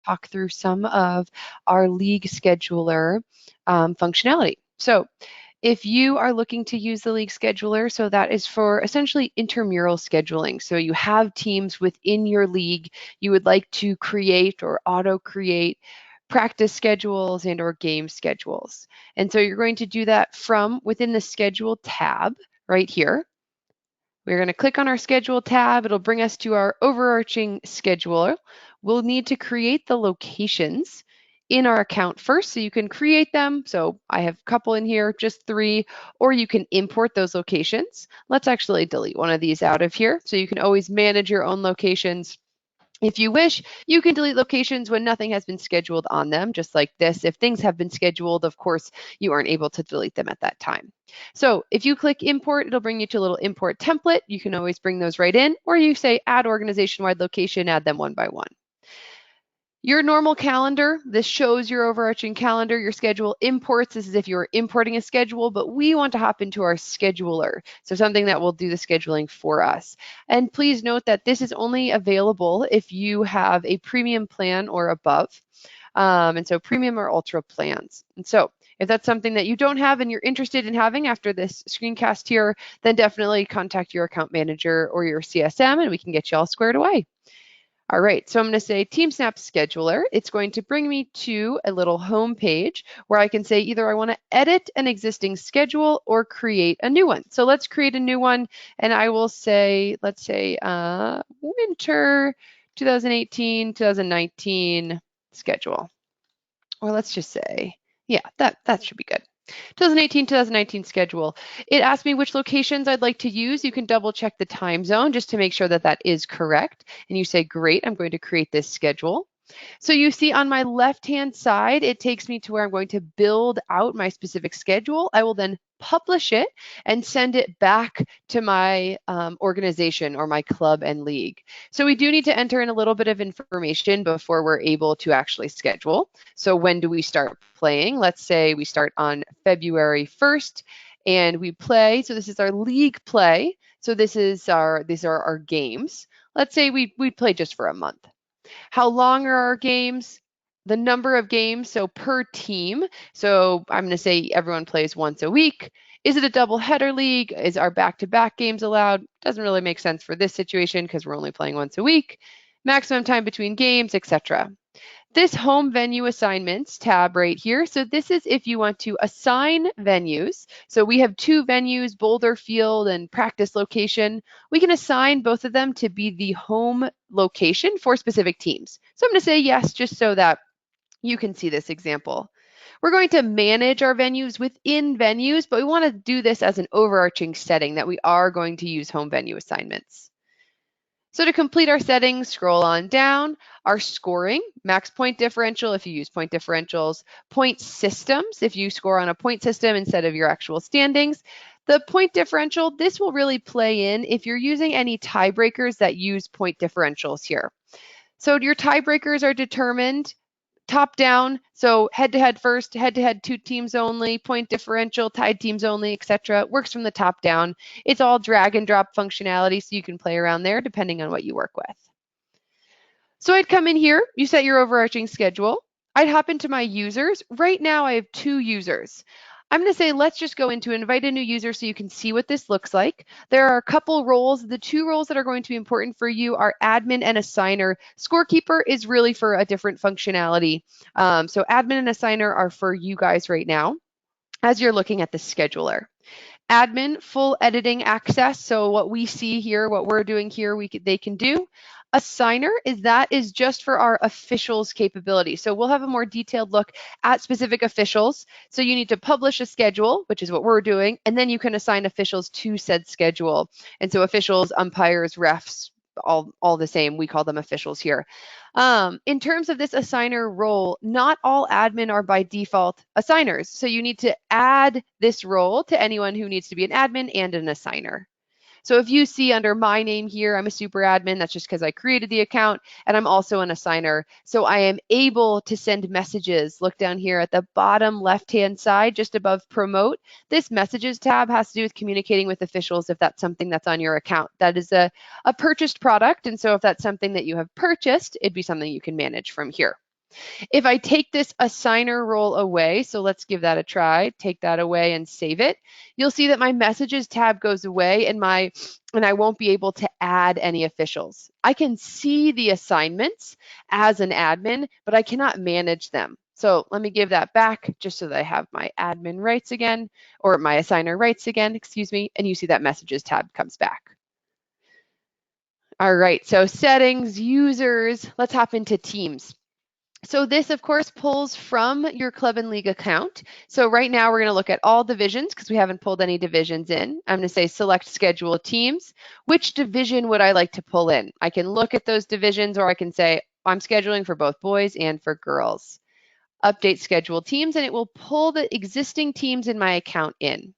talk through some of our league scheduler functionality. So if you are looking to use the league scheduler, so that is for essentially intramural scheduling. So you have teams within your league you would like to create or auto-create practice schedules and or game schedules. And so you're going to do that from within the schedule tab right here. We're going to click on our schedule tab. It'll bring us to our overarching scheduler. We'll need to create the locations in our account first, so you can create them. So I have a couple in here, just 3, or you can import those locations. Let's actually delete one of these out of here. So you can always manage your own locations. If you wish, you can delete locations when nothing has been scheduled on them, just like this. If things have been scheduled, of course, you aren't able to delete them at that time. So if you click import, it'll bring you to a little import template. You can always bring those right in, or you say add organization-wide location, add them one by one. Your normal calendar, this shows your overarching calendar. Your schedule imports, this is if you're importing a schedule, but we want to hop into our scheduler. So something that will do the scheduling for us. And please note that this is only available if you have a premium plan or above. And so premium or ultra plans. And so if that's something that you don't have and you're interested in having after this screencast here, then definitely contact your account manager or your CSM and we can get you all squared away. All right, so I'm going to say TeamSnap Scheduler. It's going to bring me to a little home page where I can say either I want to edit an existing schedule or create a new one. So let's create a new one, and I will say, let's say winter 2018-2019 schedule. Or let's just say, yeah, that should be good. 2018-2019 schedule. It asked me which locations I'd like to use. You can double check the time zone just to make sure that that is correct. And you say, great, I'm going to create this schedule. So you see on my left-hand side, it takes me to where I'm going to build out my specific schedule. I will then publish it and send it back to my organization or my club and league. So we do need to enter in a little bit of information before we're able to actually schedule. So when do we start playing? Let's say we start on February 1st and we play. So this is our league play. So these are our games. Let's say we play just for a month. How long are our games? The number of games, so per team. So I'm going to say everyone plays once a week. Is it a double header league? Is our back-to-back games allowed? Doesn't really make sense for this situation because we're only playing once a week. Maximum time between games, etc. This home venue assignments tab right here. So this is if you want to assign venues. So we have 2 venues, Boulder Field and practice location. We can assign both of them to be the home location for specific teams. So I'm going to say yes, just so that you can see this example. We're going to manage our venues within venues, but we want to do this as an overarching setting that we are going to use home venue assignments. So to complete our settings, scroll on down. Our scoring, max point differential if you use point differentials, point systems if you score on a point system instead of your actual standings. The point differential, this will really play in if you're using any tiebreakers that use point differentials here. So your tiebreakers are determined top down, so head-to-head first, head-to-head 2 teams only, point differential, tied teams only, etc. Works from the top down. It's all drag and drop functionality, so you can play around there depending on what you work with. So I'd come in here, you set your overarching schedule. I'd hop into my users. Right now I have 2 users. I'm going to say, let's just go into invite a new user so you can see what this looks like. There are a couple roles. The 2 roles that are going to be important for you are admin and assigner. Scorekeeper is really for a different functionality. So admin and assigner are for you guys right now as you're looking at the scheduler. Admin, full editing access. So what we see here, what we're doing here, they can do. Assigner is just for our officials capability. So we'll have a more detailed look at specific officials. So you need to publish a schedule, which is what we're doing, and then you can assign officials to said schedule. And so officials, umpires, refs, all the same. We call them officials here. In terms of this assigner role, not all admin are by default assigners. So you need to add this role to anyone who needs to be an admin and an assigner. So if you see under my name here, I'm a super admin. That's just because I created the account, and I'm also an assigner. So I am able to send messages. Look down here at the bottom left-hand side, just above promote. This messages tab has to do with communicating with officials if that's something that's on your account. That is a purchased product, and so if that's something that you have purchased, it'd be something you can manage from here. If I take this assigner role away, so let's give that a try, take that away and save it, you'll see that my messages tab goes away and I won't be able to add any officials. I can see the assignments as an admin, but I cannot manage them. So let me give that back just so that I have my admin rights again, or my assigner rights again, excuse me, and you see that messages tab comes back. All right, so settings, users, let's hop into teams. So this, of course, pulls from your club and league account. So right now we're going to look at all divisions because we haven't pulled any divisions in. I'm going to say select schedule teams. Which division would I like to pull in? I can look at those divisions, or I can say I'm scheduling for both boys and for girls. Update schedule teams, and it will pull the existing teams in my account in.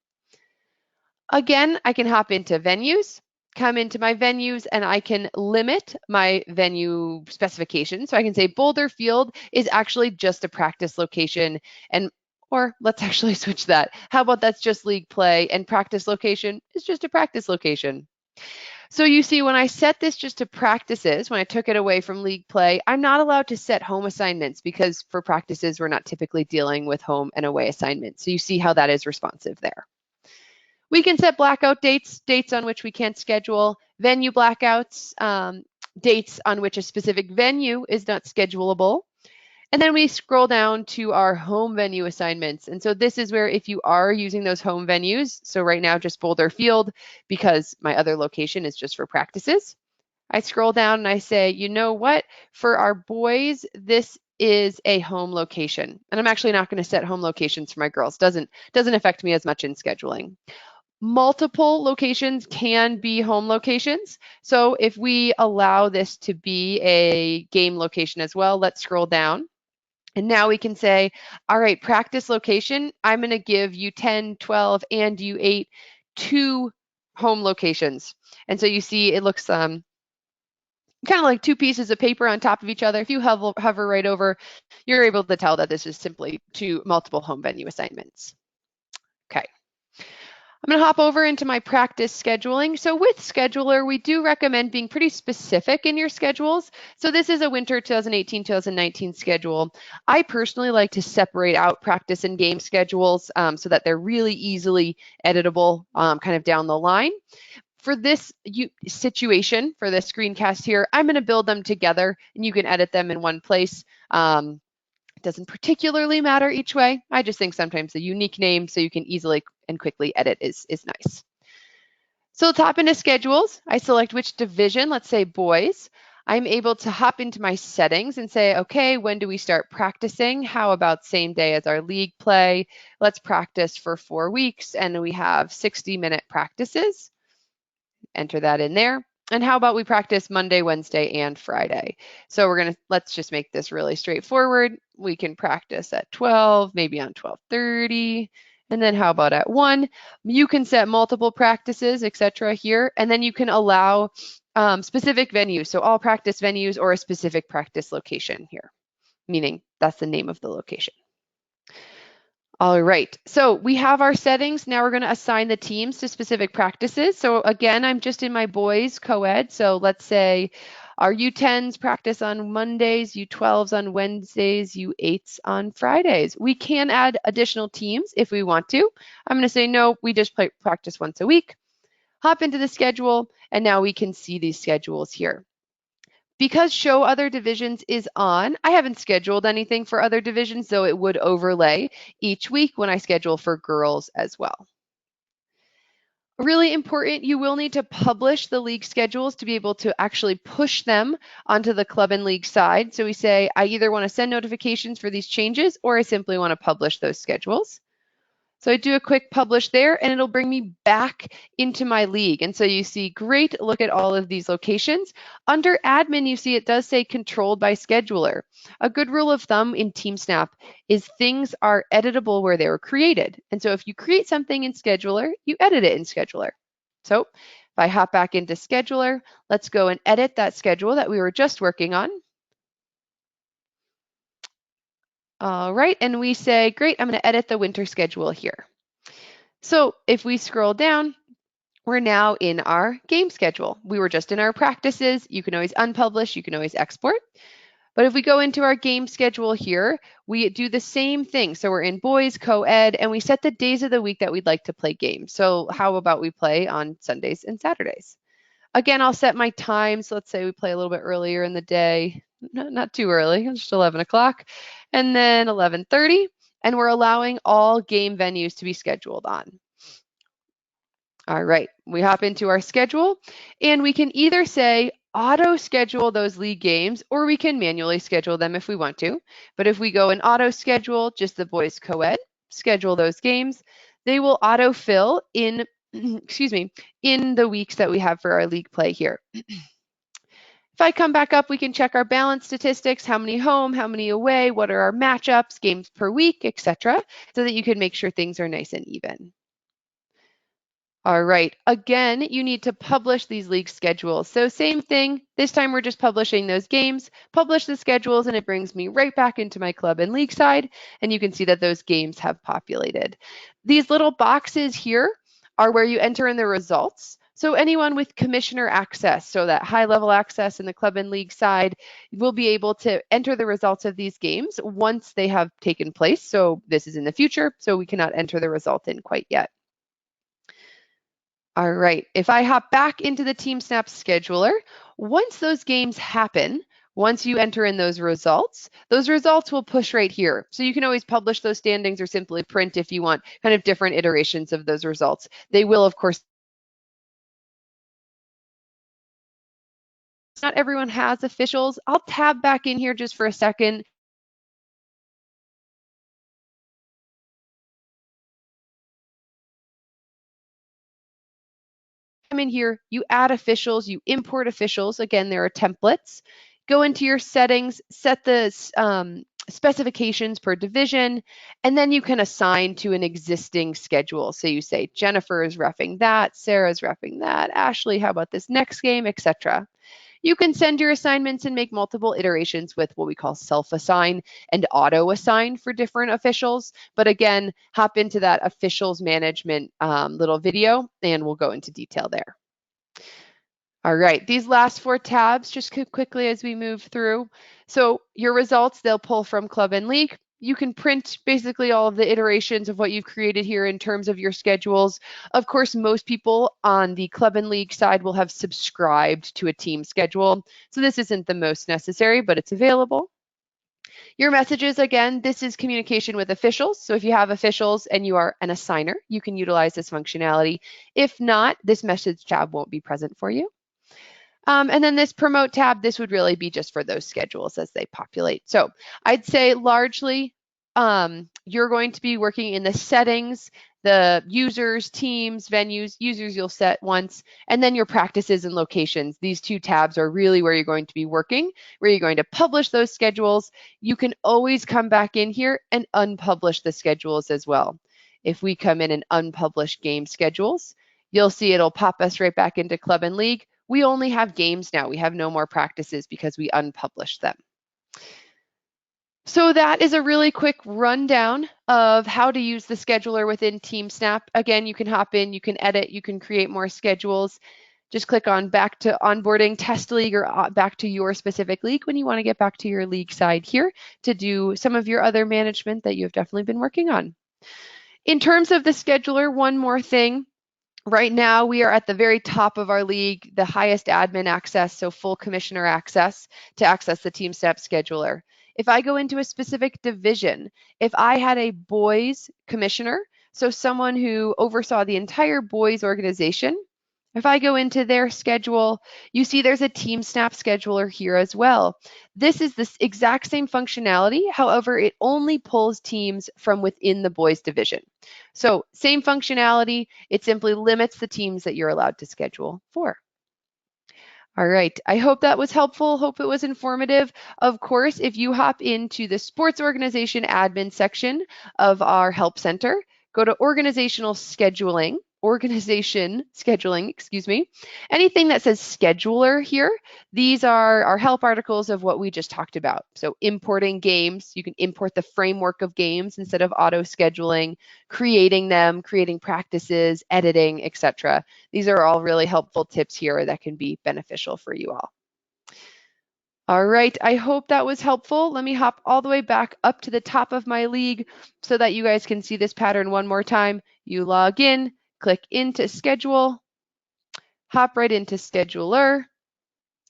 Again, I can hop into venues, come into my venues, and I can limit my venue specification. So I can say Boulder Field is actually just a practice location, or let's actually switch that. How about that's just league play and practice location is just a practice location. So you see, when I set this just to practices, when I took it away from league play, I'm not allowed to set home assignments because for practices, we're not typically dealing with home and away assignments. So you see how that is responsive there. We can set blackout dates on which we can't schedule, venue blackouts, dates on which a specific venue is not schedulable. And then we scroll down to our home venue assignments. And so this is where if you are using those home venues, so right now just Boulder Field because my other location is just for practices, I scroll down and I say, you know what, for our boys, this is a home location. And I'm actually not going to set home locations for my girls. Doesn't affect me as much in scheduling. Multiple locations can be home locations. So if we allow this to be a game location as well, let's scroll down. And now we can say, all right, practice location, I'm going to give U10, 12, and U8 two home locations. And so you see it looks kind of like two pieces of paper on top of each other. If you hover right over, you're able to tell that this is simply two multiple home venue assignments. Okay. I'm going to hop over into my practice scheduling. So with Scheduler, we do recommend being pretty specific in your schedules. So this is a winter 2018-2019 schedule. I personally like to separate out practice and game schedules so that they're really easily editable kind of down the line. For this situation, for this screencast here, I'm going to build them together and you can edit them in one place. It doesn't particularly matter each way. I just think sometimes a unique name so you can easily and quickly edit is nice. So let's hop into schedules. I select which division, let's say boys. I'm able to hop into my settings and say, okay, when do we start practicing? How about same day as our league play? Let's practice for 4 weeks and we have 60-minute practices. Enter that in there. And how about we practice Monday, Wednesday, and Friday? So let's just make this really straightforward. We can practice at 12, maybe on 12:30. And then how about at 1? You can set multiple practices, etc. here. And then you can allow specific venues. So all practice venues or a specific practice location here, meaning that's the name of the location. All right, so we have our settings. Now we're going to assign the teams to specific practices. So again, I'm just in my boys co-ed. So let's say our U10s practice on Mondays, U12s on Wednesdays, U8s on Fridays. We can add additional teams if we want to. I'm going to say, no, we just practice once a week. Hop into the schedule, and now we can see these schedules here. Because show other divisions is on, I haven't scheduled anything for other divisions, though it would overlay each week when I schedule for girls as well. Really important, you will need to publish the league schedules to be able to actually push them onto the club and league side. So we say, I either want to send notifications for these changes or I simply want to publish those schedules. So I do a quick publish there and it'll bring me back into my league. And so you see, great, look at all of these locations. Under admin, you see it does say controlled by scheduler. A good rule of thumb in TeamSnap is things are editable where they were created. And so if you create something in scheduler, you edit it in scheduler. So if I hop back into scheduler, let's go and edit that schedule that we were just working on. All right, and we say, great, I'm going to edit the winter schedule here. So if we scroll down, we're now in our game schedule. We were just in our practices. You can always unpublish, you can always export. But if we go into our game schedule here, we do the same thing. So we're in boys, co-ed, and we set the days of the week that we'd like to play games. So how about we play on Sundays and Saturdays? Again, I'll set my times. Let's say we play a little bit earlier in the day, not too early, just 11 o'clock, and then 11:30, and we're allowing all game venues to be scheduled on. All right, we hop into our schedule, and we can either say auto schedule those league games, or we can manually schedule them if we want to. But if we go and auto schedule just the boys co-ed, schedule those games, they will auto fill in, excuse me, in the weeks that we have for our league play here. If I come back up, we can check our balance statistics, how many home, how many away, what are our matchups, games per week, etc., so that you can make sure things are nice and even. All right, again, you need to publish these league schedules. So same thing, this time we're just publishing those games, publish the schedules, and it brings me right back into my club and league side, and you can see that those games have populated. These little boxes here are where you enter in the results. So anyone with commissioner access, so that high level access in the club and league side, will be able to enter the results of these games once they have taken place. So this is in the future, so we cannot enter the result in quite yet. All right, if I hop back into the TeamSnap Scheduler, once those games happen, once you enter in those results will push right here. So you can always publish those standings or simply print if you want kind of different iterations of those results. They will, of course, not everyone has officials. I'll tab back in here just for a second. Come in here, you add officials, you import officials. Again, there are templates. Go into your settings, set the specifications per division, and then you can assign to an existing schedule. So you say Jennifer is reffing that, Sarah's reffing that, Ashley, how about this next game, etc. You can send your assignments and make multiple iterations with what we call self-assign and auto-assign for different officials. But again, hop into that officials management little video and we'll go into detail there. All right, these last 4 tabs, just quickly as we move through. So your results, they'll pull from Club and League. You can print basically all of the iterations of what you've created here in terms of your schedules. Of course, most people on the Club and League side will have subscribed to a team schedule. So this isn't the most necessary, but it's available. Your messages, again, this is communication with officials. So if you have officials and you are an assigner, you can utilize this functionality. If not, this message tab won't be present for you. And then this promote tab, this would really be just for those schedules as they populate. So I'd say largely you're going to be working in the settings, the users, teams, venues, users you'll set once, and then your practices and locations. These 2 tabs are really where you're going to be working, where you're going to publish those schedules. You can always come back in here and unpublish the schedules as well. If we come in and unpublish game schedules, you'll see it'll pop us right back into Club and League. We only have games now. We have no more practices because we unpublished them. So that is a really quick rundown of how to use the scheduler within TeamSnap. Again, you can hop in, you can edit, you can create more schedules. Just click on back to onboarding test league or back to your specific league when you want to get back to your league side here to do some of your other management that you've definitely been working on. In terms of the scheduler, one more thing. Right now, we are at the very top of our league, the highest admin access, so full commissioner access to access the TeamSnap Scheduler. If I go into a specific division, if I had a boys commissioner, so someone who oversaw the entire boys organization, if I go into their schedule, you see there's a TeamSnap Scheduler here as well. This is the exact same functionality, however, it only pulls teams from within the boys division. So same functionality, it simply limits the teams that you're allowed to schedule for. All right, I hope that was helpful. Hope it was informative. Of course, if you hop into the sports organization admin section of our help center, go to organization scheduling, excuse me. Anything that says scheduler here, these are our help articles of what we just talked about. So importing games, you can import the framework of games instead of auto scheduling, creating them, creating practices, editing, etc. These are all really helpful tips here that can be beneficial for you all. All right, I hope that was helpful. Let me hop all the way back up to the top of my league so that you guys can see this pattern one more time. You log in, click into schedule, hop right into scheduler,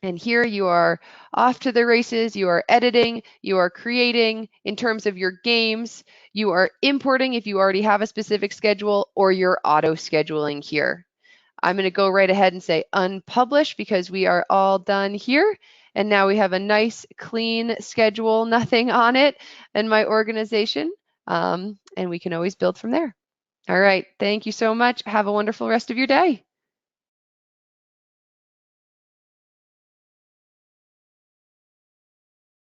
and here you are off to the races. You are editing, you are creating in terms of your games, you are importing if you already have a specific schedule, or you're auto scheduling here. I'm going to go right ahead and say unpublish because we are all done here. And now we have a nice clean schedule, nothing on it in my organization. And we can always build from there. All right. Thank you so much. Have a wonderful rest of your day.